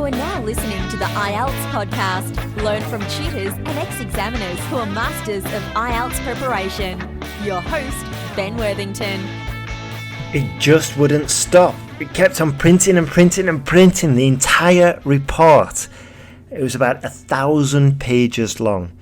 are now listening to the IELTS podcast. Learn from tutors and ex-examiners who are masters of IELTS preparation. Your host, Ben Worthington. It just wouldn't stop. It kept on printing and printing and printing the entire report. It was about 1,000 pages long.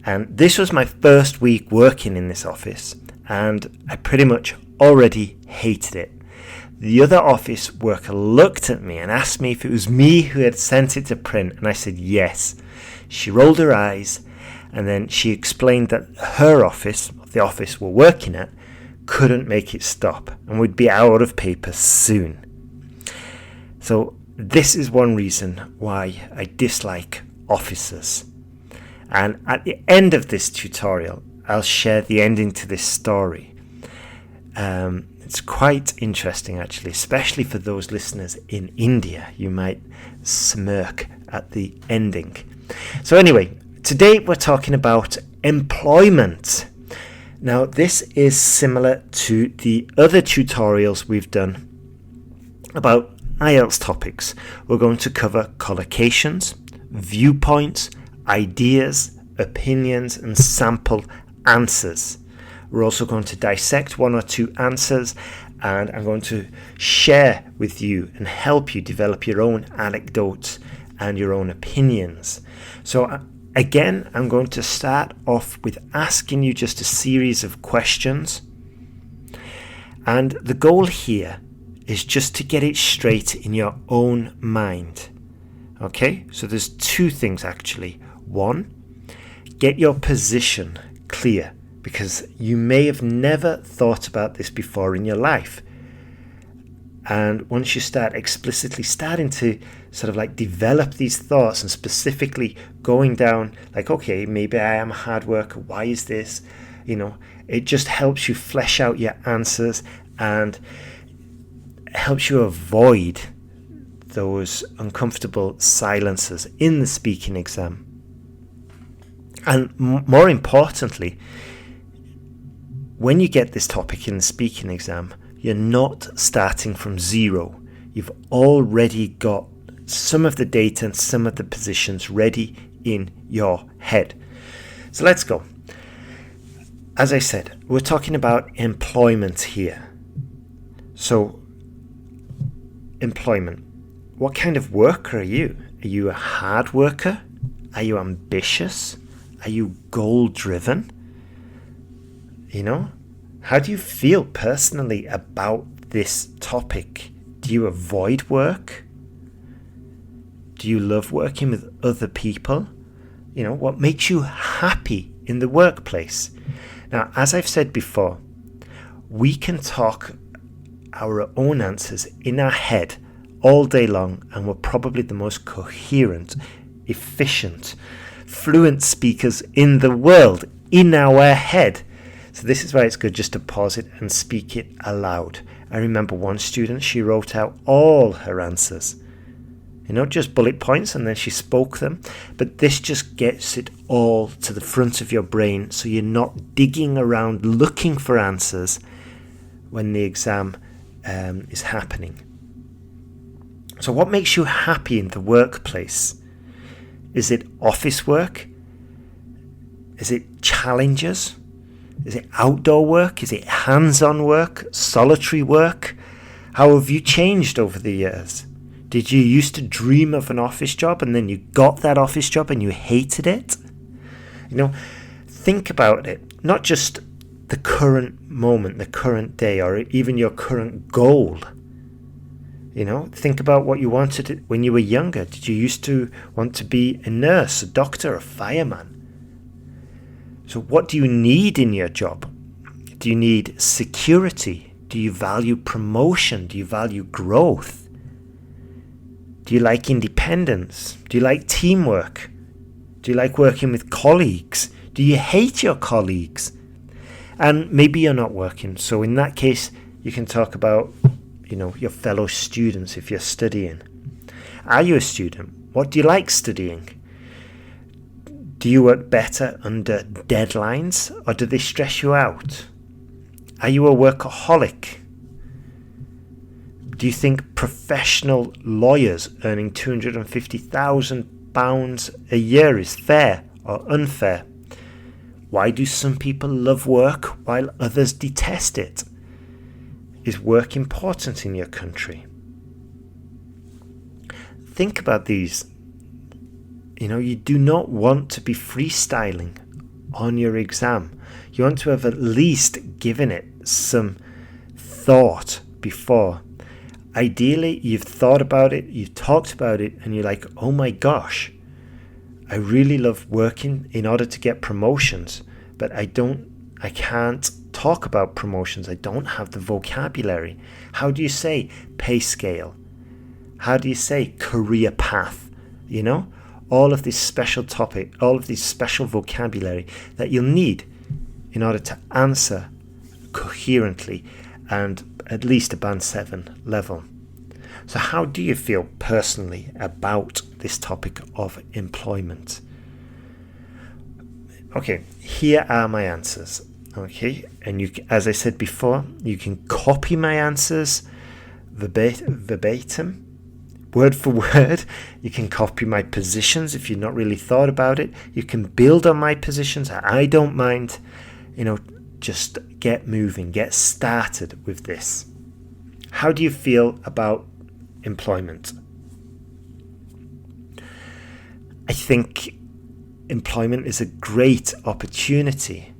And this was my first week working in this office, and I pretty much already hated it. The other office worker looked at me and asked me if it was me who had sent it to print, and I said yes. She rolled her eyes, and then she explained that her office, the office we're working at, couldn't make it stop and would be out of paper soon. So this is one reason why I dislike officers. And at the end of this tutorial, I'll share the ending to this story. It's quite interesting, actually, especially for those listeners in India. You might smirk at the ending. So anyway, today we're talking about employment. Now, this is similar to the other tutorials we've done about IELTS topics. We're going to cover collocations, viewpoints, ideas, opinions, and sample answers. We're also going to dissect one or two answers, and I'm going to share with you and help you develop your own anecdotes and your own opinions. So again, I'm going to start off with asking you just a series of questions. And the goal here is just to get it straight in your own mind. Okay, so there's two things actually. One, get your position clear, because you may have never thought about this before in your life. And once you start explicitly starting to sort of like develop these thoughts and specifically going down like, okay, maybe I am a hard worker. Why is this? It just helps you flesh out your answers and helps you avoid those uncomfortable silences in the speaking exam. And more importantly, when you get this topic in the speaking exam, you're not starting from zero. You've already got some of the data and some of the positions ready in your head. So let's go. As I said, we're talking about employment here. So, employment. What kind of worker are you? Are you a hard worker? Are you ambitious? Are you goal-driven? How do you feel personally about this topic? Do you avoid work? Do you love working with other people? What makes you happy in the workplace? Now, as I've said before, we can talk our own answers in our head all day long, and we're probably the most coherent, efficient, fluent speakers in the world in our head. So this is why it's good just to pause it and speak it aloud. I remember one student, she wrote out all her answers. Just bullet points, and then she spoke them. But this just gets it all to the front of your brain, so you're not digging around looking for answers when the exam is happening. So what makes you happy in the workplace? Is it office work? Is it challenges? Is it outdoor work? Is it hands-on work? Solitary work? How have you changed over the years? Did you used to dream of an office job and then you got that office job and you hated it? Think about it. Not just the current moment, the current day, or even your current goal. Think about what you wanted when you were younger. Did you used to want to be a nurse, a doctor, a fireman? So what do you need in your job? Do you need security? Do you value promotion? Do you value growth? Do you like independence? Do you like teamwork? Do you like working with colleagues? Do you hate your colleagues? And maybe you're not working. So in that case, you can talk about, your fellow students if you're studying. Are you a student? What do you like studying? Do you work better under deadlines, or do they stress you out? Are you a workaholic? Do you think professional lawyers earning £250,000 a year is fair or unfair? Why do some people love work while others detest it? Is work important in your country? Think about these. You do not want to be freestyling on your exam. You want to have at least given it some thought before. Ideally, you've thought about it, you've talked about it, and you're like, oh my gosh, I really love working in order to get promotions, but I can't talk about promotions. I don't have the vocabulary. How do you say pay scale? How do you say career path? All of this special topic, all of this special vocabulary that you'll need in order to answer coherently and at least a band 7 level. So how do you feel personally about this topic of employment? Okay, here are my answers. Okay, and as I said before, you can copy my answers verbatim, word for word. You can copy my positions if you've not really thought about it. You can build on my positions. I don't mind. Just get moving, get started with this. How do you feel about employment? I think employment is a great opportunity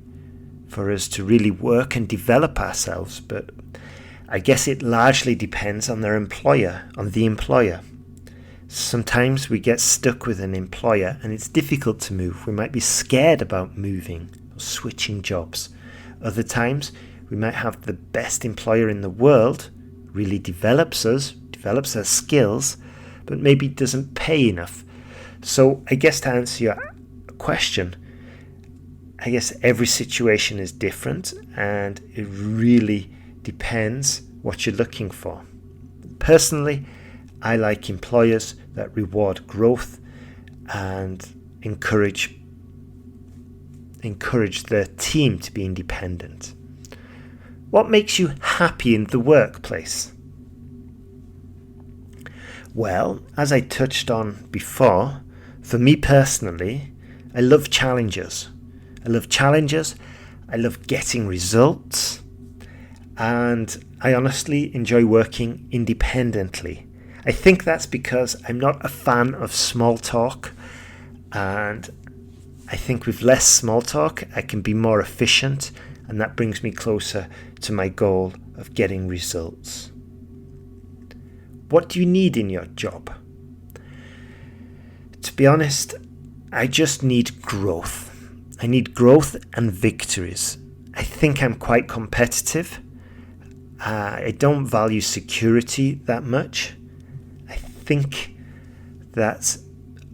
for us to really work and develop ourselves, but I guess it largely depends on the employer. Sometimes we get stuck with an employer and it's difficult to move. We might be scared about moving or switching jobs. Other times we might have the best employer in the world, really develops our skills, but maybe doesn't pay enough. So I guess to answer your question, I guess every situation is different and it really depends what you're looking for. Personally, I like employers that reward growth and encourage their team to be independent. What makes you happy in the workplace? Well, as I touched on before, for me personally, I love challenges. I love getting results, and I honestly enjoy working independently. I think that's because I'm not a fan of small talk, and I think with less small talk I can be more efficient, and that brings me closer to my goal of getting results. What do you need in your job? To be honest, I just need growth. I need growth and victories. I think I'm quite competitive. I don't value security that much. I think that's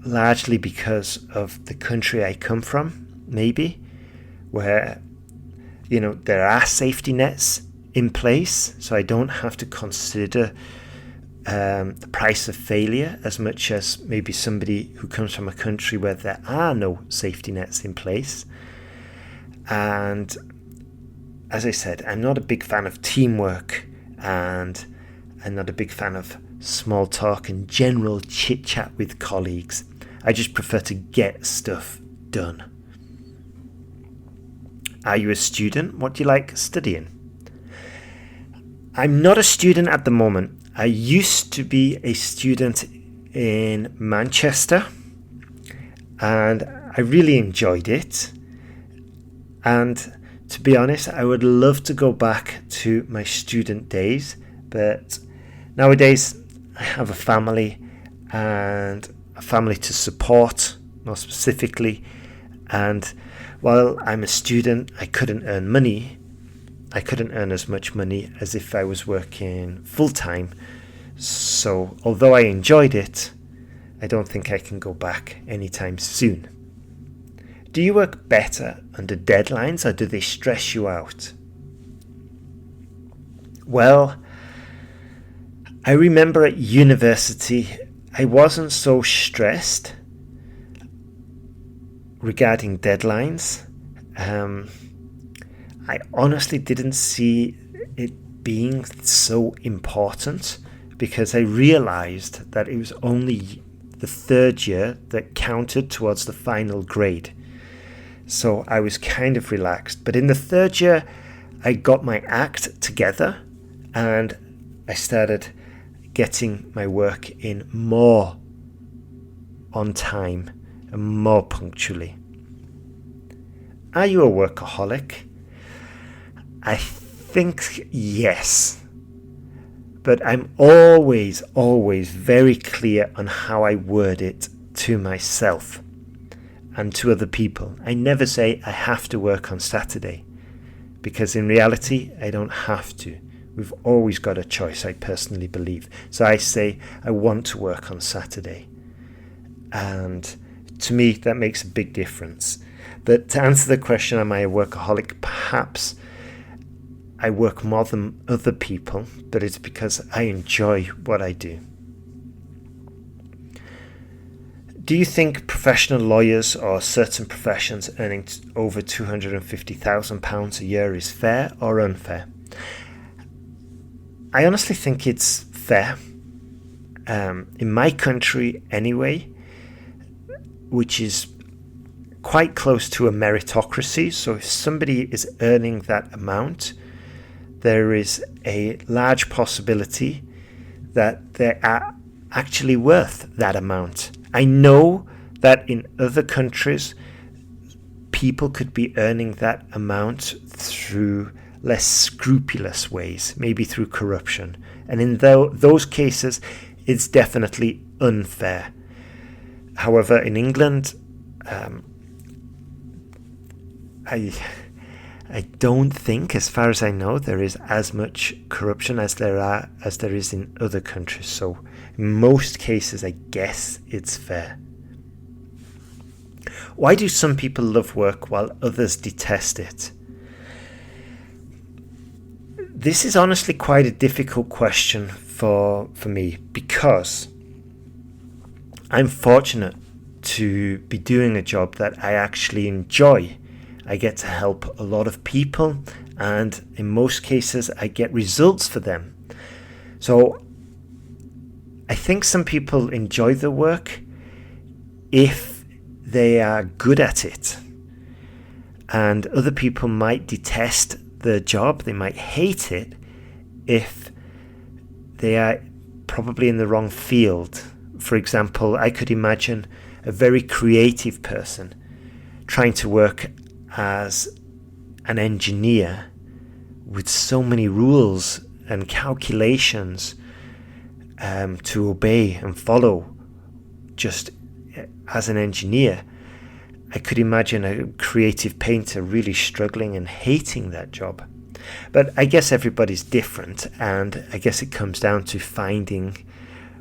largely because of the country I come from, maybe, where there are safety nets in place, so I don't have to consider the price of failure as much as maybe somebody who comes from a country where there are no safety nets in place. And as I said, I'm not a big fan of teamwork, and I'm not a big fan of small talk and general chit chat with colleagues. I just prefer to get stuff done. Are you a student? What do you like studying? I'm not a student at the moment. I used to be a student in Manchester, and I really enjoyed it. And to be honest, I would love to go back to my student days, but nowadays I have a family and a family to support, more specifically. And while I'm a student, I couldn't earn money. I couldn't earn as much money as if I was working full-time. So although I enjoyed it, I don't think I can go back anytime soon. Do you work better under deadlines, or do they stress you out? Well, I remember at university, I wasn't so stressed regarding deadlines. I honestly didn't see it being so important because I realized that it was only the third year that counted towards the final grade. So I was kind of relaxed. But in the third year, I got my act together and I started getting my work in more on time and more punctually. Are you a workaholic? I think yes. But I'm always very clear on how I word it to myself and to other people. I never say I have to work on Saturday, because in reality, I don't have to. We've always got a choice, I personally believe. So I say I want to work on Saturday. And to me, that makes a big difference. But to answer the question, am I a workaholic? Perhaps I work more than other people, but it's because I enjoy what I do. Do you think professional lawyers or certain professions earning over £250,000 a year is fair or unfair? I honestly think it's fair. In my country anyway, which is quite close to a meritocracy. So if somebody is earning that amount, there is a large possibility that they are actually worth that amount. I know that in other countries, people could be earning that amount through less scrupulous ways, maybe through corruption. And in those cases, it's definitely unfair. However, in England, I don't think, as far as I know, there is as much corruption as there is in other countries. So in most cases, I guess it's fair. Why do some people love work while others detest it? This is honestly quite a difficult question for me, because I'm fortunate to be doing a job that I actually enjoy. I get to help a lot of people, and in most cases I get results for them. So I think some people enjoy the work if they are good at it, and other people might detest the job, they might hate it if they are probably in the wrong field. For example, I could imagine a very creative person trying to work as an engineer with so many rules and calculations to obey and follow just as an engineer. I could imagine a creative painter really struggling and hating that job. But I guess everybody's different, and I guess it comes down to finding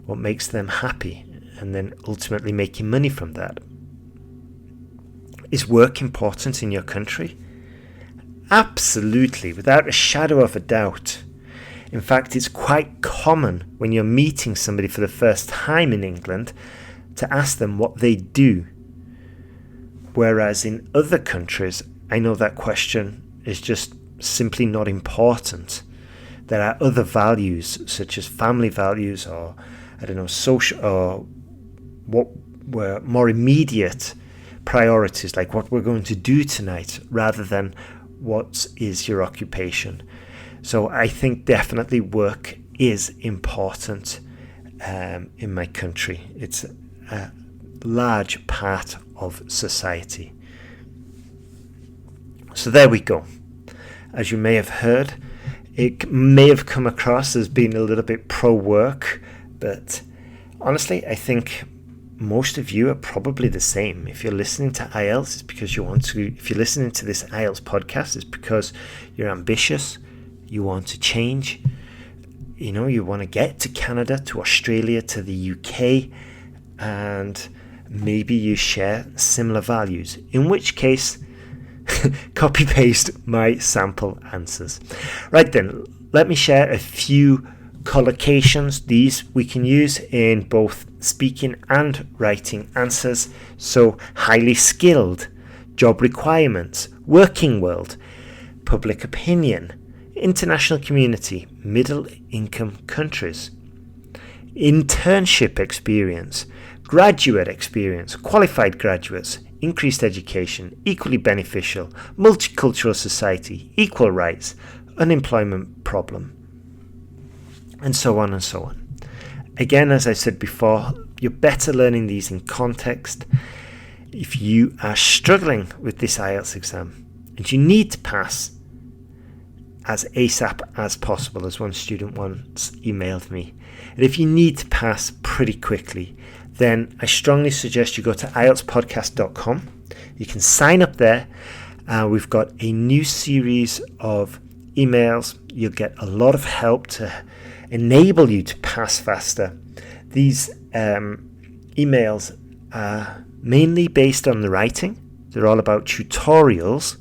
what makes them happy and then ultimately making money from that. Is work important in your country? Absolutely, without a shadow of a doubt. In fact, it's quite common when you're meeting somebody for the first time in England to ask them what they do. Whereas in other countries, I know that question is just simply not important. There are other values, such as family values, or social, or what were more immediate priorities, like what we're going to do tonight, rather than what is your occupation. So I think definitely work is important in my country. It's a large part of society. So there we go. As you may have heard, it may have come across as being a little bit pro-work, but honestly, I think most of you are probably the same. If you're listening to IELTS, it's because you want to. If you're listening to this IELTS podcast, it's because you're ambitious, you want to change, you want to get to Canada, to Australia, to the UK, and maybe you share similar values, in which case copy paste my sample answers. Right then, let me share a few collocations. These we can use in both speaking and writing answers. So highly skilled, job requirements, working world, public opinion, international community, middle income countries. internship experience, graduate experience, qualified graduates, increased education, equally beneficial, multicultural society, equal rights, unemployment problem, and so on and so on. Again, as I said before, you're better learning these in context. If you are struggling with this IELTS exam and you need to pass as ASAP as possible, as one student once emailed me, and if you need to pass pretty quickly, then I strongly suggest you go to IELTSPodcast.com. You can sign up there. We've got a new series of emails. You'll get a lot of help to enable you to pass faster. These emails are mainly based on the writing. They're all about tutorials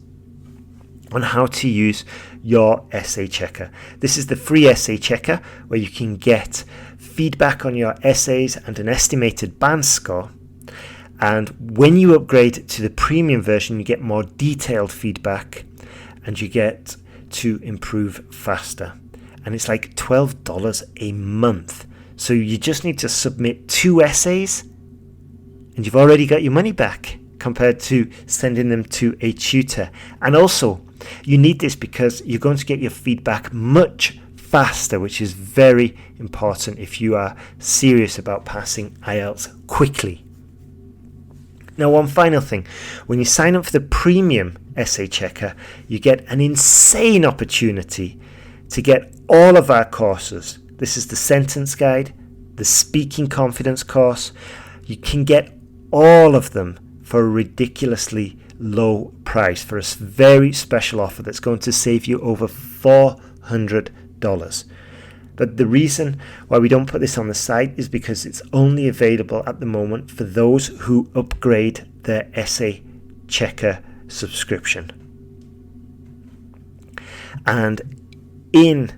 on how to use your essay checker. This is the free essay checker where you can get feedback on your essays and an estimated band score. And when you upgrade to the premium version, you get more detailed feedback and you get to improve faster. And it's like $12 a month. So you just need to submit 2 essays and you've already got your money back compared to sending them to a tutor. And also, you need this because you're going to get your feedback much faster, which is very important if you are serious about passing IELTS quickly. Now, one final thing. When you sign up for the premium essay checker, you get an insane opportunity to get all of our courses. This is the sentence guide, the speaking confidence course. You can get all of them for a ridiculously low price, for a very special offer that's going to save you over $400. But the reason why we don't put this on the site is because it's only available at the moment for those who upgrade their essay checker subscription. And in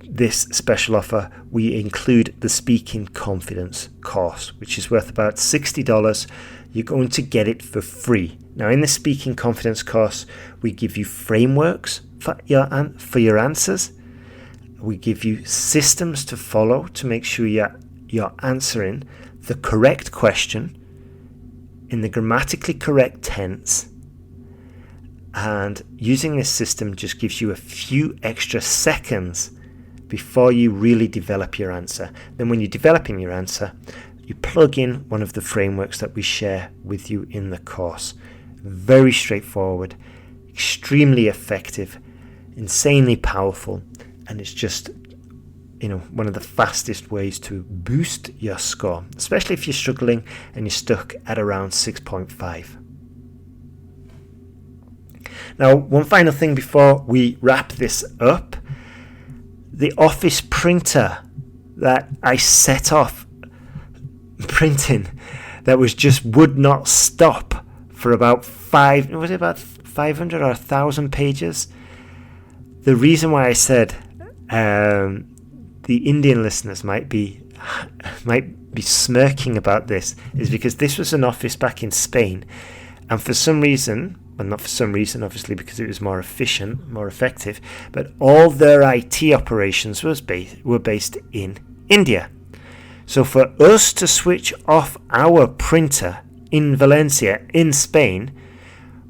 this special offer, we include the Speaking Confidence course, which is worth about $60. You're going to get it for free. Now, in the Speaking Confidence course, we give you frameworks for your answers. We give you systems to follow to make sure you're answering the correct question in the grammatically correct tense. And using this system just gives you a few extra seconds before you really develop your answer. Then when you're developing your answer, you plug in one of the frameworks that we share with you in the course. Very straightforward, extremely effective, insanely powerful, and it's just, one of the fastest ways to boost your score, especially if you're struggling and you're stuck at around 6.5. Now, one final thing before we wrap this up. The office printer that I set off printing that would not stop for about 500 or 1,000 pages. The reason why I said the Indian listeners might be smirking about this is because this was an office back in Spain, and for some reason, well, not for some reason, obviously, because it was more efficient, more effective, but all their IT operations were based in India. So for us to switch off our printer in Valencia, in Spain,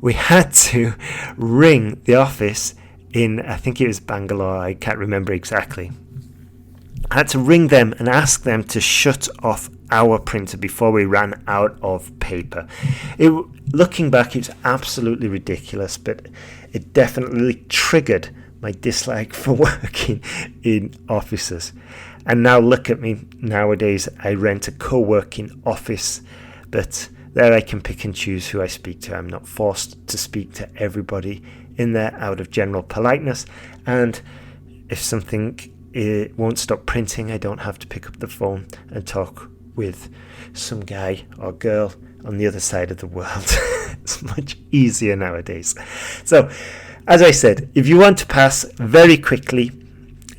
we had to ring the office in, I think it was Bangalore, I can't remember exactly. I had to ring them and ask them to shut off our printer before we ran out of paper. Looking back, it's absolutely ridiculous, but it definitely triggered my dislike for working in offices. And now look at me nowadays. I rent a co-working office, but there I can pick and choose who I speak to. I'm not forced to speak to everybody in there out of general politeness. And if something won't stop printing, I don't have to pick up the phone and talk with some guy or girl on the other side of the world. It's much easier nowadays. So, as I said, if you want to pass very quickly,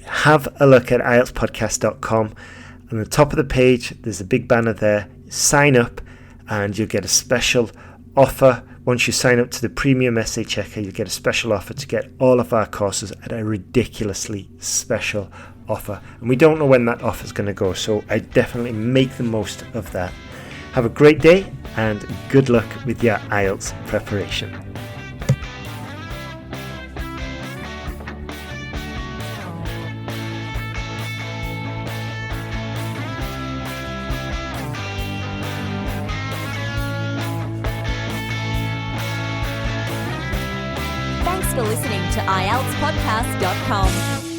have a look at IELTSPodcast.com. On the top of the page, there's a big banner there. Sign up and you'll get a special offer. Once you sign up to the premium essay checker, you'll get a special offer to get all of our courses at a ridiculously special offer, and we don't know when that offer is going to go, so I definitely make the most of that. Have a great day and good luck with your IELTS preparation. Thanks for listening to IELTSPodcast.com.